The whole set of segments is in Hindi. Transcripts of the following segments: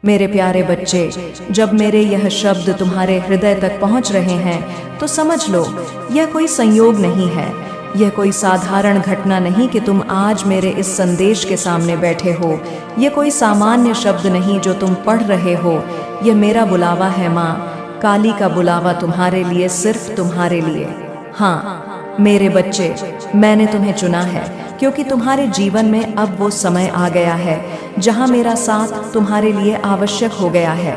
मेरे प्यारे बच्चे, जब मेरे यह शब्द तुम्हारे हृदय तक पहुंच रहे हैं तो समझ लो, यह कोई संयोग नहीं है, यह कोई साधारण घटना नहीं कि तुम आज मेरे इस संदेश के सामने बैठे हो। यह कोई सामान्य शब्द नहीं जो तुम पढ़ रहे हो, यह मेरा बुलावा है माँ, काली का बुलावा तुम्हारे लिए, सिर्फ तुम्हारे लिए। हाँ मेरे बच्चे, मैंने तुम्हें चुना है क्योंकि तुम्हारे जीवन में अब वो समय आ गया है जहाँ मेरा साथ तुम्हारे लिए आवश्यक हो गया है।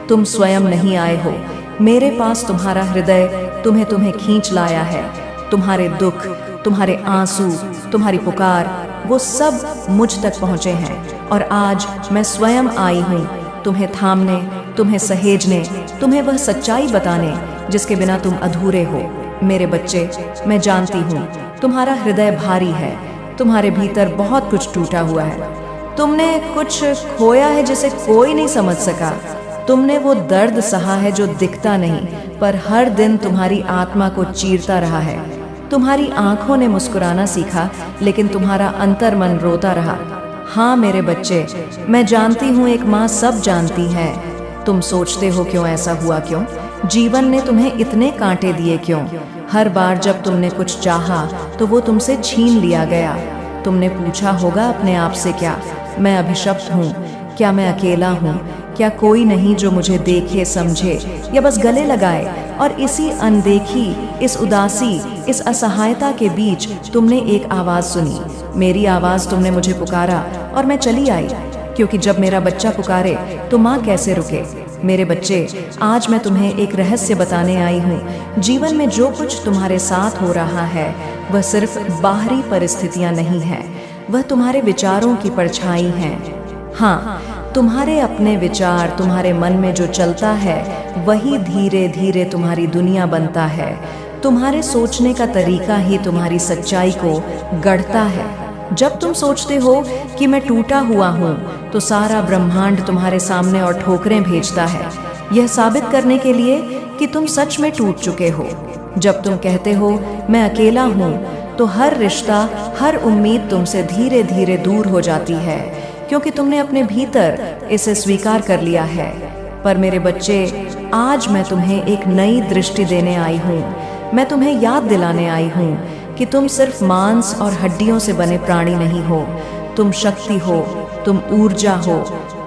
तुम स्वयं नहीं आए हो, मेरे पास तुम्हारा हृदय तुम्हें खींच लाया है। तुम्हारे दुख, तुम्हारे आंसू, तुम्हारी पुकार, वो सब मुझ तक पहुँचे हैं और आज मैं स्वयं आई हूँ तुम्हें थामने, तुम्हें सहेजने, तुम्हें वह सच्चाई बताने जिसके बिना तुम अधूरे हो। मेरे बच्चे, मैं जानती हूँ तुम्हारा हृदय भारी है, तुम्हारे भीतर बहुत कुछ टूटा हुआ है, तुमने कुछ खोया है जिसे कोई नहीं समझ सका। तुमने वो दर्द सहा है जो दिखता नहीं पर हर दिन तुम्हारी आत्मा को चीरता रहा है। तुम्हारी आंखों ने मुस्कुराना सीखा लेकिन तुम्हारा अंतर्मन रोता रहा। हाँ मेरे बच्चे, मैं जानती हूँ एक माँ सब जानती है। तुम सोचते हो क्यों ऐसा हुआ, क्यों जीवन ने तुम्हें इतने कांटे दिए, क्यों हर बार जब तुमने कुछ चाहा तो वो तुमसे छीन लिया गया। तुमने पूछा होगा अपने आप से, क्या मैं अभिशप्त हूँ, क्या मैं अकेला हूँ, क्या कोई नहीं जो मुझे देखे समझे या बस गले लगाए। और इसी अनदेखी, इस उदासी, इस असहायता के बीच तुमने एक आवाज़ सुनी, मेरी आवाज़। तुमने मुझे पुकारा और मैं चली आई, क्योंकि जब मेरा बच्चा पुकारे तो माँ कैसे रुके। मेरे बच्चे, आज मैं तुम्हें एक रहस्य बताने आई हूँ। जीवन में जो कुछ तुम्हारे साथ हो रहा है वह सिर्फ बाहरी परिस्थितियाँ नहीं है, वह तुम्हारे विचारों की परछाई हैं। हाँ, तुम्हारे अपने विचार, तुम्हारे मन में जो चलता है वही धीरे धीरे तुम्हारी दुनिया बनता है। तुम्हारे सोचने का तरीका ही तुम्हारी सच्चाई को गढ़ता है। जब तुम सोचते हो कि मैं टूटा हुआ हूँ तो सारा ब्रह्मांड तुम्हारे सामने और ठोकरें भेजता है, यह साबित करने के लिए कि तुम सच में टूट चुके हो। जब तुम कहते हो मैं अकेला हूँ तो हर रिश्ता, हर उम्मीद तुमसे धीरे धीरे दूर हो जाती है, क्योंकि तुमने अपने भीतर इसे स्वीकार कर लिया है। पर मेरे बच्चे, आज मैं तुम्हें एक नई दृष्टि देने आई हूँ। मैं तुम्हें याद दिलाने आई हूँ कि तुम सिर्फ मांस और हड्डियों से बने प्राणी नहीं हो। तुम शक्ति हो, तुम ऊर्जा हो,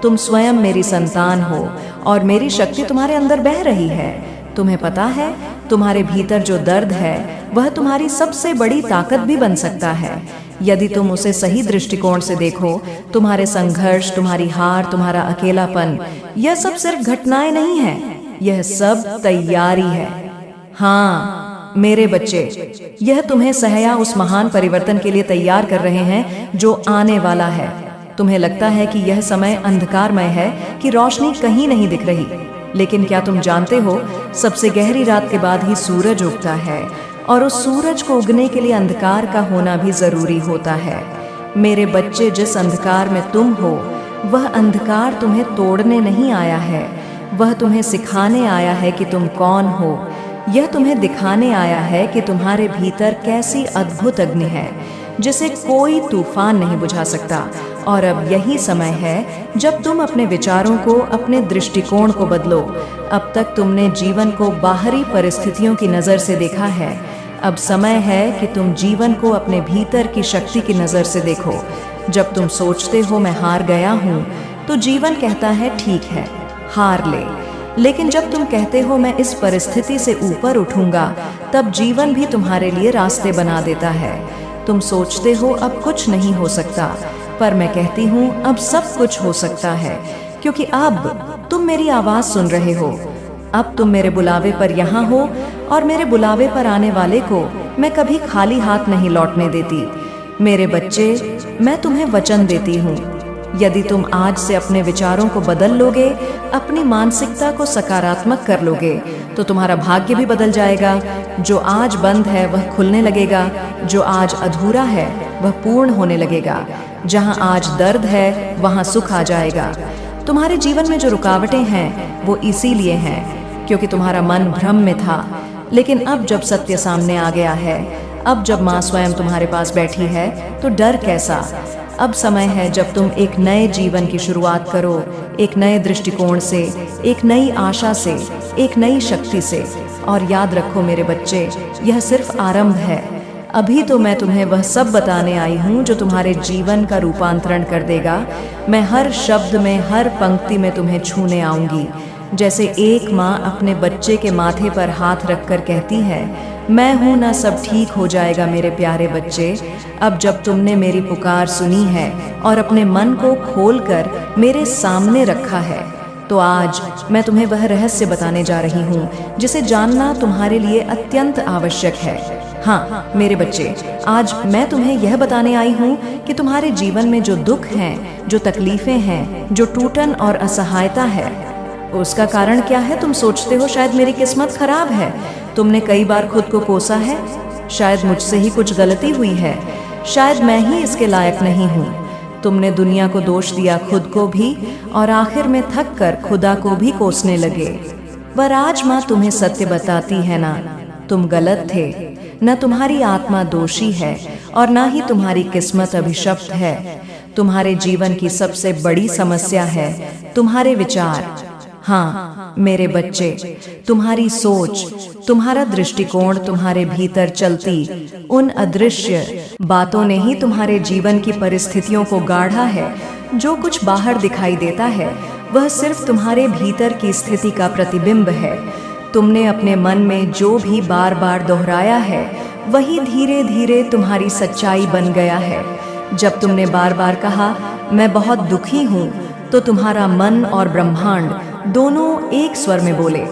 तुम स्वयं मेरी संतान हो और मेरी शक्ति तुम्हारे अंदर बह रही है। तुम्हें पता है, तुम्हारे भीतर जो दर्द है वह तुम्हारी सबसे बड़ी ताकत भी बन सकता है यदि तुम उसे सही दृष्टिकोण से देखो। तुम्हारे संघर्ष, तुम्हारी हार, तुम्हारा अकेलापन, यह सब सिर्फ घटनाएं नहीं हैं, यह सब तैयारी है। हाँ मेरे बच्चे, यह तुम्हें सहया उस महान परिवर्तन के लिए तैयार कर रहे हैं जो आने वाला है। तुम्हें लगता है कि यह समय अंधकारमय है, कि रोशनी कहीं नहीं दिख रही, लेकिन क्या तुम जानते हो, सबसे गहरी रात के बाद ही सूरज उगता है और उस सूरज को उगने के लिए अंधकार का होना भी जरूरी होता है। मेरे बच्चे, जिस अंधकार में तुम हो वह अंधकार तुम्हें तोड़ने नहीं आया है, वह तुम्हें सिखाने आया है कि तुम कौन हो। यह तुम्हें दिखाने आया है कि तुम्हारे भीतर कैसी अद्भुत अग्नि है जिसे कोई तूफान नहीं बुझा सकता। और अब यही समय है जब तुम अपने विचारों को, अपने दृष्टिकोण को बदलो। अब तक तुमने जीवन को बाहरी परिस्थितियों की नज़र से देखा है, अब समय है कि तुम जीवन को अपने भीतर की शक्ति की नज़र से देखो। जब तुम सोचते हो मैं हार गया हूँ तो जीवन कहता है ठीक है, हार ले। लेकिन जब तुम कहते हो मैं इस परिस्थिति से ऊपर उठूंगा, तब जीवन भी तुम्हारे लिए रास्ते बना देता है। तुम सोचते हो अब कुछ नहीं हो सकता, पर मैं कहती हूँ अब सब कुछ हो सकता है, क्योंकि अब तुम मेरी आवाज़ सुन रहे हो। अब तुम मेरे बुलावे पर यहाँ हो और मेरे बुलावे पर आने वाले को मैं कभी खाली हाथ नहीं लौटने देती। मेरे बच्चे, मैं तुम्हें वचन देती हूँ, यदि तुम आज से अपने विचारों को बदल लोगे, अपनी मानसिकता को सकारात्मक कर लोगे, तो तुम्हारा भाग्य भी बदल जाएगा। जो आज बंद है वह खुलने लगेगा, जो आज अधूरा है वह पूर्ण होने लगेगा। जहाँ आज दर्द है वहाँ सुख आ जाएगा। तुम्हारे जीवन में जो रुकावटें हैं वो इसीलिए हैं क्योंकि तुम्हारा मन भ्रम में था। लेकिन अब जब सत्य सामने आ गया है, अब जब माँ स्वयं तुम्हारे पास बैठी है, तो डर कैसा। अब समय है जब तुम एक नए जीवन की शुरुआत करो, एक नए दृष्टिकोण से, एक नई आशा से, एक नई शक्ति से। और याद रखो मेरे बच्चे, यह सिर्फ आरंभ है। अभी तो मैं तुम्हें वह सब बताने आई हूँ जो तुम्हारे जीवन का रूपांतरण कर देगा। मैं हर शब्द में, हर पंक्ति में तुम्हें छूने आऊंगी। जैसे एक माँ अपने बच्चे के माथे पर हाथ रखकर कहती है, मैं हूं ना, सब ठीक हो जाएगा मेरे प्यारे बच्चे। अब जब तुमने मेरी पुकार सुनी है और अपने मन को खोलकर मेरे सामने रखा है, तो आज मैं तुम्हें वह रहस्य बताने जा रही हूँ जिसे जानना तुम्हारे लिए अत्यंत आवश्यक है। हाँ मेरे बच्चे, आज मैं तुम्हें यह बताने आई हूँ कि तुम्हारे जीवन में जो दुख हैं, जो तकलीफें हैं, जो टूटन और असहायता है, उसका कारण क्या है? तुम सोचते हो शायद मेरी किस्मत खराब है, तुमने कई बार खुद को कोसा है, शायद मुझसे ही कुछ गलती हुई है, शायद मैं ही इसके लायक नहीं हूँ। तुमने दुनिया को दोष दिया, खुद को भी, और आखिर में थक कर खुदा को भी कोसने लगे। पर आज माँ तुम्हें सत्य बताती है ना, तुम गलत थे। न तुम्हारी आत्मा दोषी है और ना ही तुम्हारी किस्मत अभिशप्त है। तुम्हारे जीवन की सबसे बड़ी समस्या है तुम्हारे विचार। हाँ मेरे बच्चे, तुम्हारी सोच, तुम्हारा दृष्टिकोण, तुम्हारे भीतर चलती उन अदृश्य बातों ने ही तुम्हारे जीवन की परिस्थितियों को गाढ़ा है। जो कुछ बाहर दिखाई देता है वह सिर्फ तुम्हारे भीतर की स्थिति का प्रतिबिंब है। तुमने अपने मन में जो भी बार बार दोहराया है वही धीरे धीरे तुम्हारी सच्चाई बन गया है। जब तुमने बार बार कहा मैं बहुत दुखी हूँ, तो तुम्हारा मन और ब्रह्मांड दोनों एक स्वर में बोले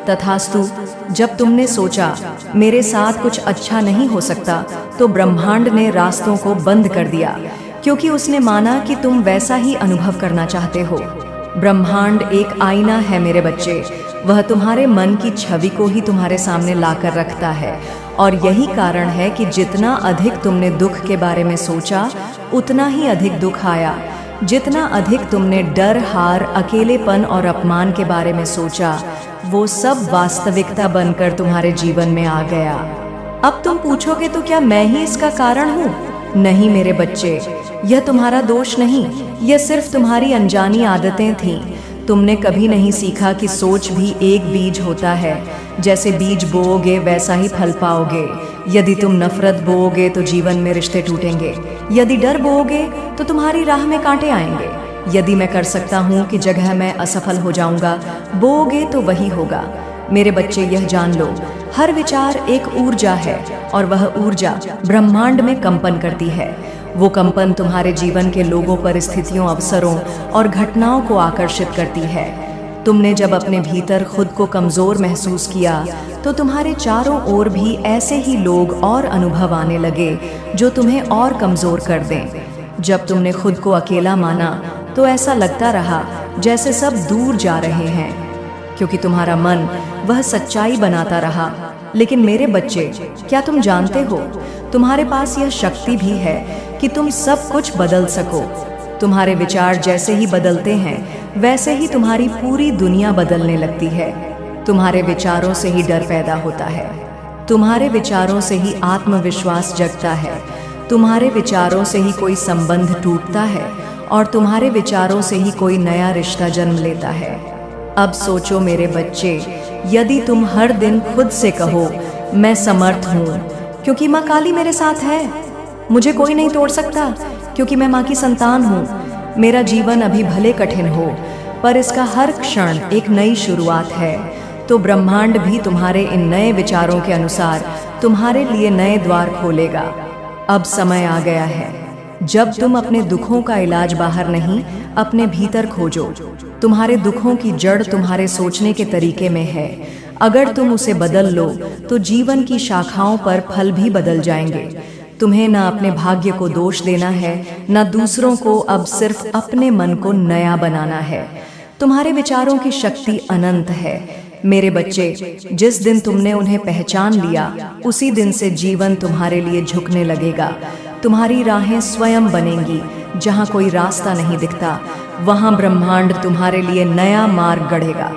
तथास्तु। जब तुमने सोचा मेरे साथ कुछ अच्छा नहीं हो सकता, तो ब्रह्मांड ने रास्तों को बंद कर दिया, क्योंकि उसने माना कि तुम वैसा ही अनुभव करना चाहते हो। ब्रह्मांड एक आईना है मेरे बच्चे, वह तुम्हारे मन की छवि को ही तुम्हारे सामने लाकर रखता है। और यही कारण है कि जितना अधिक तुमने दुख के बारे में सोचा, उतना ही अधिक दुख आया। जितना अधिक तुमने डर, हार, अकेलेपन और अपमान के बारे में सोचा, वो सब वास्तविकता बनकर तुम्हारे जीवन में आ गया। अब तुम पूछोगे तो क्या मैं ही इसका कारण हूँ? नहीं मेरे बच्चे, यह तुम्हारा दोष नहीं, यह सिर्फ तुम्हारी अनजानी आदतें थीं। तुमने कभी नहीं सीखा कि सोच भी एक बीज होता है। जैसे बीज बोओगे वैसा ही फल पाओगे। यदि तुम नफरत बोओगे तो जीवन में रिश्ते टूटेंगे। यदि डर बोओगे तो तुम्हारी राह में कांटे आएंगे। यदि मैं कर सकता हूँ कि जगह मैं असफल हो जाऊंगा, बोओगे तो वही होगा। मेरे बच्चे यह जान लो, हर विचार एक ऊर्जा है और वह ऊर्जा ब्रह्मांड में कंपन करती है। वो कंपन तुम्हारे जीवन के लोगों, परिस्थितियों, अवसरों और घटनाओं को आकर्षित करती है। तुमने जब अपने भीतर खुद को कमजोर महसूस किया, तो तुम्हारे चारों ओर भी ऐसे ही लोग और अनुभव आने लगे जो तुम्हें और कमजोर कर दें। जब तुमने खुद को अकेला माना, तो ऐसा लगता रहा जैसे सब दूर जा रहे हैं, क्योंकि तुम्हारा मन वह सच्चाई बनाता रहा। लेकिन मेरे बच्चे, क्या तुम जानते हो, तुम्हारे पास यह शक्ति भी है कि तुम सब कुछ बदल सको। तुम्हारे विचार जैसे ही बदलते हैं, वैसे ही तुम्हारी पूरी दुनिया बदलने लगती है। तुम्हारे विचारों से ही डर पैदा होता है, तुम्हारे विचारों से ही आत्मविश्वास जगता है, तुम्हारे विचारों से ही कोई संबंध टूटता है और तुम्हारे विचारों से ही कोई नया रिश्ता जन्म लेता है। अब सोचो मेरे बच्चे, यदि तुम हर दिन खुद से कहो मैं समर्थ हूँ क्योंकि माँ काली मेरे साथ है, मुझे कोई नहीं तोड़ सकता क्योंकि मैं माँ की संतान हूँ, मेरा जीवन अभी भले कठिन हो पर इसका हर क्षण एक नई शुरुआत है, तो ब्रह्मांड भी तुम्हारे इन नए विचारों के अनुसार तुम्हारे लिए नए द्वार खोलेगा। अब समय आ गया है जब तुम अपने दुखों का इलाज बाहर नहीं, अपने भीतर खोजो। तुम्हारे दुखों की जड़ तुम्हारे सोचने के तरीके में है। अगर तुम उसे बदल लो तो जीवन की शाखाओं पर फल भी बदल जाएंगे। तुम्हें न अपने भाग्य को दोष देना है, न दूसरों को, अब सिर्फ अपने मन को नया बनाना है। तुम्हारे विचारों की शक्ति अनंत है मेरे बच्चे। जिस दिन तुमने उन्हें पहचान लिया, उसी दिन से जीवन तुम्हारे लिए झुकने लगेगा। तुम्हारी राहें स्वयं बनेंगी। जहाँ कोई रास्ता नहीं दिखता, वहाँ ब्रह्मांड तुम्हारे लिए नया मार्ग गढ़ेगा।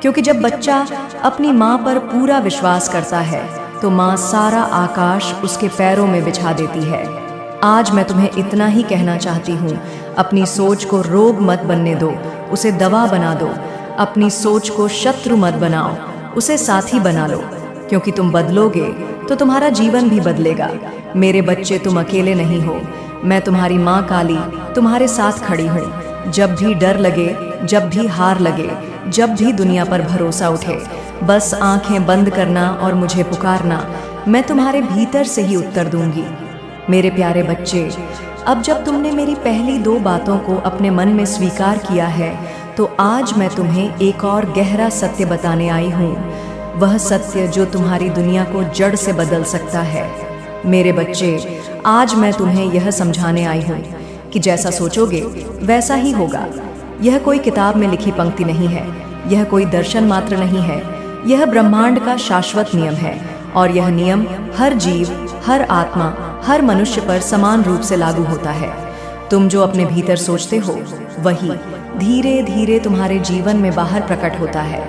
क्योंकि जब बच्चा अपनी माँ पर पूरा विश्वास करता है, तो माँ सारा आकाश उसके पैरों में बिछा देती है। आज मैं तुम्हें इतना ही कहना चाहती हूँ, अपनी सोच को रोग मत बनने दो, उसे दवा बना दो। अपनी सोच को शत्रु मत बनाओ, उसे साथी बना लो, क्योंकि तुम बदलोगे तो तुम्हारा जीवन भी बदलेगा। मेरे बच्चे, तुम अकेले नहीं हो। मैं तुम्हारी माँ काली तुम्हारे साथ खड़ी हूँ। जब भी डर लगे, जब भी हार लगे, जब भी दुनिया पर भरोसा उठे, बस आंखें बंद करना और मुझे पुकारना। मैं तुम्हारे भीतर से ही उत्तर दूंगी। मेरे प्यारे बच्चे, अब जब तुमने मेरी पहली 2 बातों को अपने मन में स्वीकार किया है, तो आज मैं तुम्हें एक और गहरा सत्य बताने आई हूँ। वह सत्य जो तुम्हारी दुनिया को जड़ से बदल सकता है। मेरे बच्चे, आज मैं तुम्हें यह समझाने आई हूँ कि जैसा सोचोगे वैसा ही होगा। यह कोई किताब में लिखी पंक्ति नहीं है, यह कोई दर्शन मात्र नहीं है, यह ब्रह्मांड का शाश्वत नियम है। और यह नियम हर जीव, हर आत्मा, हर मनुष्य पर समान रूप से लागू होता है। तुम जो अपने भीतर सोचते हो, वही धीरे धीरे तुम्हारे जीवन में बाहर प्रकट होता है।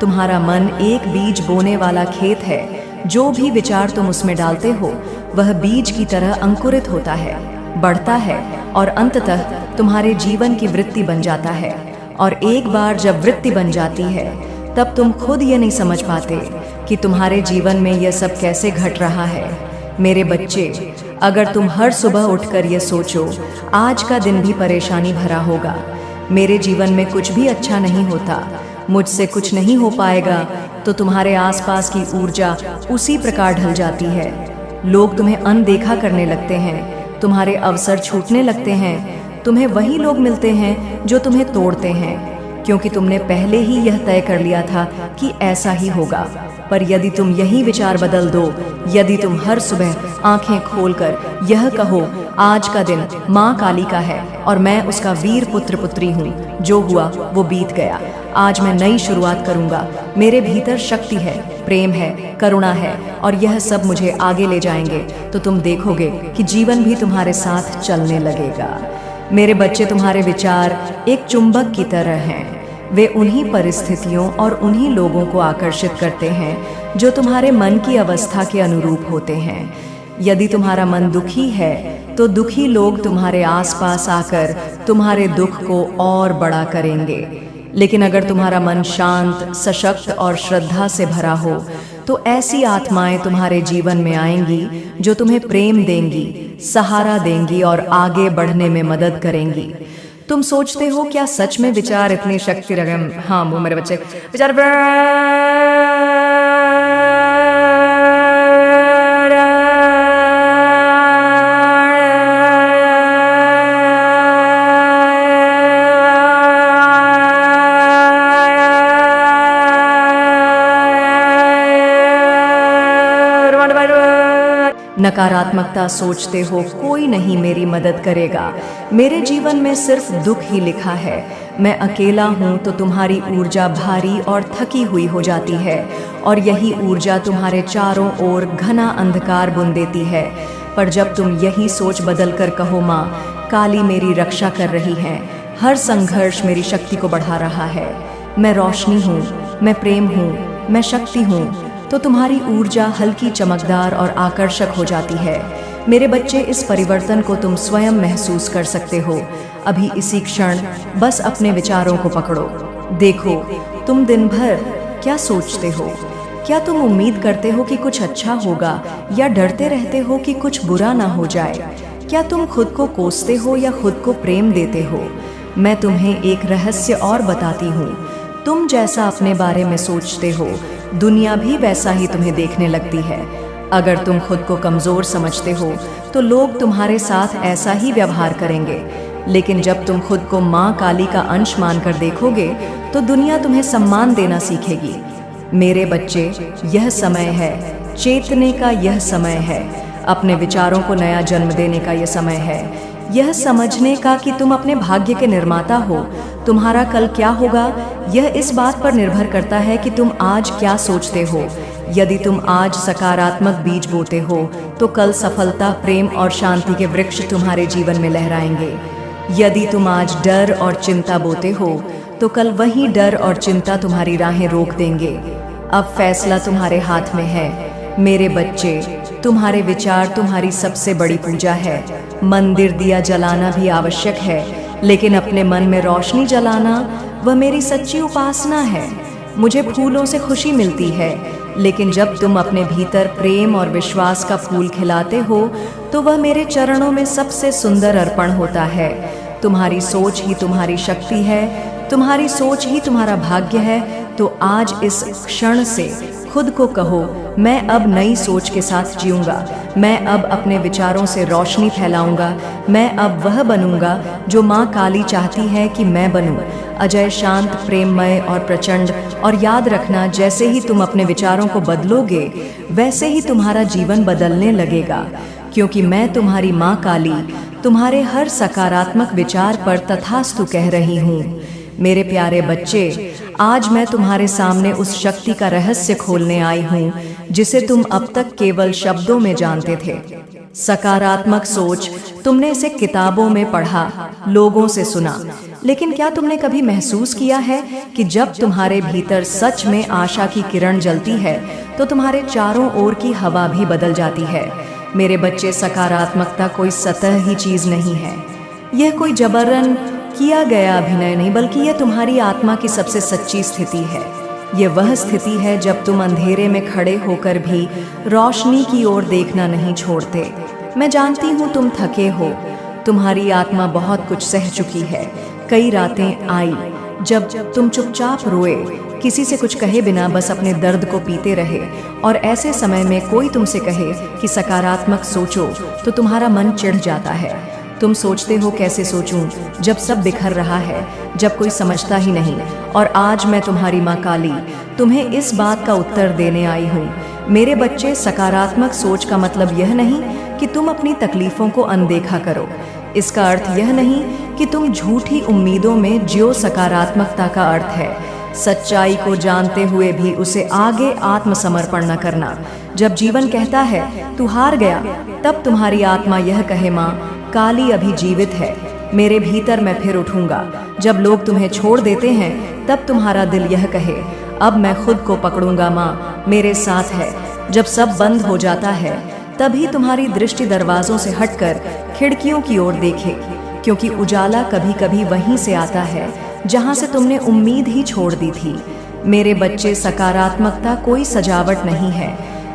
तुम्हारा मन एक बीज बोने वाला खेत है। जो भी विचार तुम उसमें डालते हो, वह बीज की तरह अंकुरित होता है, बढ़ता है और अंततः तुम्हारे जीवन की वृत्ति बन जाता है। और एक बार जब वृत्ति बन जाती है, तब तुम खुद ये नहीं समझ पाते कि तुम्हारे जीवन में यह सब कैसे घट रहा है। मेरे बच्चे, अगर तुम हर सुबह उठकर ये सोचो, आज का दिन भी परेशानी भरा होगा, मेरे जीवन में कुछ भी अच्छा नहीं होता, मुझसे कुछ नहीं हो पाएगा, तो तुम्हारे आसपास की ऊर्जा उसी प्रकार ढल जाती है। लोग तुम्हें अनदेखा करने लगते हैं, तुम्हारे अवसर छूटने लगते हैं, तुम्हें वही लोग मिलते हैं जो तुम्हें तोड़ते हैं, क्योंकि तुमने पहले ही यह तय कर लिया था कि ऐसा ही होगा। पर यदि तुम यही विचार बदल दो, यदि तुम हर सुबह आंखें खोलकर यह कहो, आज का दिन माँ काली का है और मैं उसका वीर पुत्र पुत्री हूँ, जो हुआ वो बीत गया, आज मैं नई शुरुआत करूँगा, मेरे भीतर शक्ति है, प्रेम है, करुणा है और यह सब मुझे आगे ले जाएंगे, तो तुम देखोगे कि जीवन भी तुम्हारे साथ चलने लगेगा। मेरे बच्चे, तुम्हारे विचार एक चुंबक की तरह हैं। वे उन्हीं परिस्थितियों और उन्हीं लोगों को आकर्षित करते हैं जो तुम्हारे मन की अवस्था के अनुरूप होते हैं। यदि तुम्हारा मन दुखी है, तो दुखी लोग तुम्हारे आसपास आकर तुम्हारे दुख को और बड़ा करेंगे। लेकिन अगर तुम्हारा मन शांत, सशक्त और श्रद्धा से भरा हो, तो ऐसी आत्माएं तुम्हारे जीवन में आएंगी जो तुम्हें प्रेम देंगी, सहारा देंगी और आगे बढ़ने में मदद करेंगी। तुम सोचते हो क्या सच में विचार इतनी शक्ति रखे? हाँ, वो मेरे बच्चे विचार नकारात्मकता सोचते हो कोई नहीं मेरी मदद करेगा, मेरे जीवन में सिर्फ दुख ही लिखा है, मैं अकेला हूँ, तो तुम्हारी ऊर्जा भारी और थकी हुई हो जाती है और यही ऊर्जा तुम्हारे चारों ओर घना अंधकार बुन देती है। पर जब तुम यही सोच बदल कर कहो, माँ काली मेरी रक्षा कर रही है, हर संघर्ष मेरी शक्ति को बढ़ा रहा है, मैं रोशनी हूँ, मैं प्रेम हूँ, मैं शक्ति हूँ, तो तुम्हारी ऊर्जा हल्की, चमकदार और आकर्षक हो जाती है। मेरे बच्चे, इस परिवर्तन को तुम स्वयं महसूस कर सकते हो। अभी इसी क्षण बस अपने विचारों को पकड़ो। देखो, तुम दिन भर क्या सोचते हो? क्या तुम उम्मीद करते हो कि कुछ अच्छा होगा या डरते रहते हो कि कुछ बुरा ना हो जाए? क्या तुम खुद को कोसते हो या खुद को प्रेम देते हो? मैं तुम्हें एक रहस्य और बताती हूँ। तुम जैसा अपने बारे में सोचते हो, दुनिया भी वैसा ही तुम्हें देखने लगती है। अगर तुम खुद को कमजोर समझते हो, तो लोग तुम्हारे साथ ऐसा ही व्यवहार करेंगे। लेकिन जब तुम खुद को माँ काली का अंश मानकर देखोगे, तो दुनिया तुम्हें सम्मान देना सीखेगी। मेरे बच्चे, यह समय है, चेतने का यह समय है, अपने विचारों को नया जन्म देने का यह समय है, यह समझने का कि तुम अपने भाग्य के निर्माता हो। तुम्हारा कल क्या होगा, यह इस बात पर निर्भर करता है कि तुम आज क्या सोचते हो। यदि तुम आज सकारात्मक बीज बोते हो, तो कल सफलता, प्रेम और शांति के वृक्ष तुम्हारे जीवन में लहराएंगे। यदि तुम आज डर और चिंता बोते हो, तो कल वही डर और चिंता तुम्हारी राहें रोक देंगे। अब फैसला तुम्हारे हाथ में है। मेरे बच्चे, तुम्हारे विचार तुम्हारी सबसे बड़ी पूजा है। मंदिर दिया जलाना भी आवश्यक है, लेकिन अपने मन में रोशनी जलाना वह मेरी सच्ची उपासना है। मुझे फूलों से खुशी मिलती है, लेकिन जब तुम अपने भीतर प्रेम और विश्वास का फूल खिलाते हो तो वह मेरे चरणों में सबसे सुंदर अर्पण होता है। तुम्हारी सोच ही तुम्हारी शक्ति है, तुम्हारी सोच ही तुम्हारा भाग्य है। तो आज इस क्षण से खुद को कहो, मैं अब नई सोच के साथ जीऊंगा, मैं अब अपने विचारों से रोशनी फैलाऊंगा, मैं अब वह बनूंगा जो माँ काली चाहती है कि मैं बनूं, अजय, शांत, प्रेममय और प्रचंड। और याद रखना, जैसे ही तुम अपने विचारों को बदलोगे वैसे ही तुम्हारा जीवन बदलने लगेगा, क्योंकि मैं तुम्हारी माँ काली तुम्हारे हर सकारात्मक विचार पर तथास्तु कह रही हूँ। मेरे प्यारे बच्चे, आज मैं तुम्हारे सामने उस शक्ति का रहस्य खोलने आई हूँ जिसे तुम अब तक केवल शब्दों में जानते थे। सकारात्मक सोच, तुमने इसे किताबों में पढ़ा, लोगों से सुना, लेकिन क्या तुमने कभी महसूस किया है कि जब तुम्हारे भीतर सच में आशा की किरण जलती है तो तुम्हारे चारों ओर की हवा भी बदल जाती है। मेरे बच्चे, सकारात्मकता कोई सतह ही चीज नहीं है, यह कोई जबरन किया गया अभिनय नहीं, बल्कि यह तुम्हारी आत्मा की सबसे सच्ची स्थिति है। यह वह स्थिति है जब तुम अंधेरे में खड़े होकर भी रोशनी की ओर देखना नहीं छोड़ते। मैं जानती हूँ तुम थके हो, तुम्हारी आत्मा बहुत कुछ सह चुकी है। कई रातें आई जब तुम चुपचाप रोए, किसी से कुछ कहे बिना बस अपने दर्द को पीते रहे। और ऐसे समय में कोई तुमसे कहे कि सकारात्मक सोचो तो तुम्हारा मन चिढ़ जाता है। तुम सोचते हो, कैसे सोचूं जब सब बिखर रहा है, जब कोई समझता ही नहीं। और आज मैं तुम्हारी माँ काली तुम्हें इस बात का उत्तर देने आई हूँ। मेरे बच्चे, सकारात्मक सोच का मतलब यह नहीं कि तुम अपनी तकलीफों को अनदेखा करो। इसका अर्थ यह नहीं कि तुम झूठी उम्मीदों में जियो। सकारात्मकता का अर्थ है सच्चाई को जानते हुए भी उसे आगे आत्मसमर्पण न करना। जब जीवन कहता है तू हार गया, तब तुम्हारी आत्मा यह कहे, माँ काली अभी जीवित है, मेरे भीतर मैं फिर उठूंगा। जब लोग तुम्हें छोड़ देते हैं तब तुम्हारा दिल यह कहे, अब मैं खुद को पकड़ूंगा, माँ मेरे साथ है। जब सब बंद हो जाता है तभी तुम्हारी दृष्टि दरवाजों से हटकर खिड़कियों की ओर देखे, क्योंकि उजाला कभी कभी वहीं से आता है जहां से तुमने उम्मीद ही छोड़ दी थी। मेरे बच्चे, सकारात्मकता कोई सजावट नहीं है,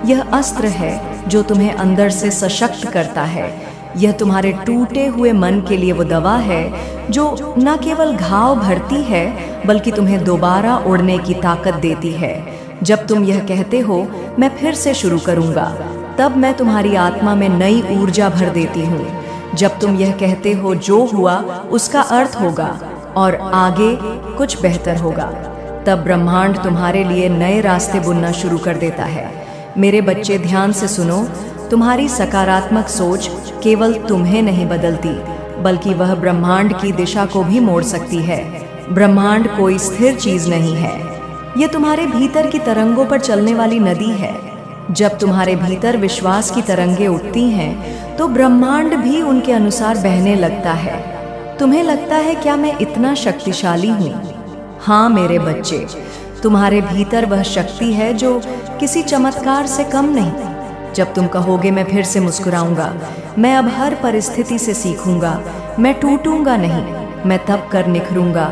यह अस्त्र है जो तुम्हें अंदर से सशक्त करता है। यह तुम्हारे टूटे हुए मन के लिए वो दवा है जो न केवल घाव भरती है बल्कि तुम्हें दोबारा उड़ने की ताकत देती है। जब तुम यह कहते हो, मैं फिर से शुरू करूंगा, तब मैं तुम्हारी आत्मा में नई ऊर्जा भर देती हूँ। जब तुम यह कहते हो, जो हुआ उसका अर्थ होगा और आगे कुछ बेहतर होगा, तब ब्रह्मांड तुम्हारे लिए नए रास्ते बुनना शुरू कर देता है। मेरे बच्चे, ध्यान से सुनो, तुम्हारी सकारात्मक सोच केवल तुम्हें नहीं बदलती, बल्कि वह ब्रह्मांड की दिशा को भी मोड़ सकती है। ब्रह्मांड कोई स्थिर चीज नहीं है, यह तुम्हारे भीतर की तरंगों पर चलने वाली नदी है। जब तुम्हारे भीतर विश्वास की तरंगे उठती हैं, तो ब्रह्मांड भी उनके अनुसार बहने लगता है। तुम्हें लगता है, क्या मैं इतना शक्तिशाली हूँ? हाँ मेरे बच्चे, तुम्हारे भीतर वह शक्ति है जो किसी चमत्कार से कम नहीं। जब तुम कहोगे, मैं फिर से मुस्कुराऊंगा, मैं अब हर परिस्थिति से सीखूंगा, मैं टूटूंगा नहीं, मैं तब कर निखरूंगा,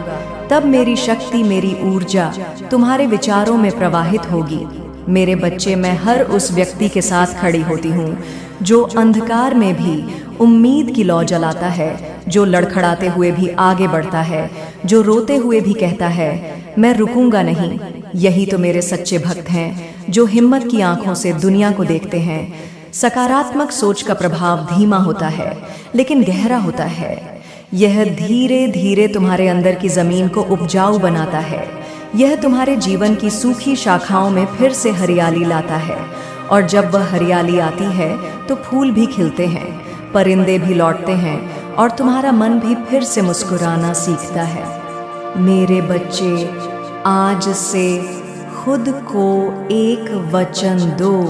तब मेरी शक्ति, मेरी ऊर्जा तुम्हारे विचारों में प्रवाहित होगी। मेरे बच्चे, मैं हर उस व्यक्ति के साथ खड़ी होती हूँ जो अंधकार में भी उम्मीद की लौ जलाता है, जो लड़खड़ाते हुए भी आगे बढ़ता है, जो रोते हुए भी कहता है, मैं रुकूंगा नहीं। यही तो मेरे सच्चे भक्त हैं, जो हिम्मत की आंखों से दुनिया को देखते हैं। सकारात्मक सोच का प्रभाव धीमा होता है लेकिन गहरा होता है। यह धीरे धीरे तुम्हारे अंदर की जमीन को उपजाऊ बनाता है। यह तुम्हारे जीवन की सूखी शाखाओं में फिर से हरियाली लाता है, और जब वह हरियाली आती है तो फूल भी खिलते हैं, परिंदे भी लौटते हैं, और तुम्हारा मन भी फिर से मुस्कुराना सीखता है। मेरे बच्चे, आज से खुद को एक वचन दो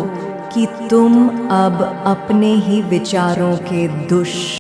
कि तुम अब अपने ही विचारों के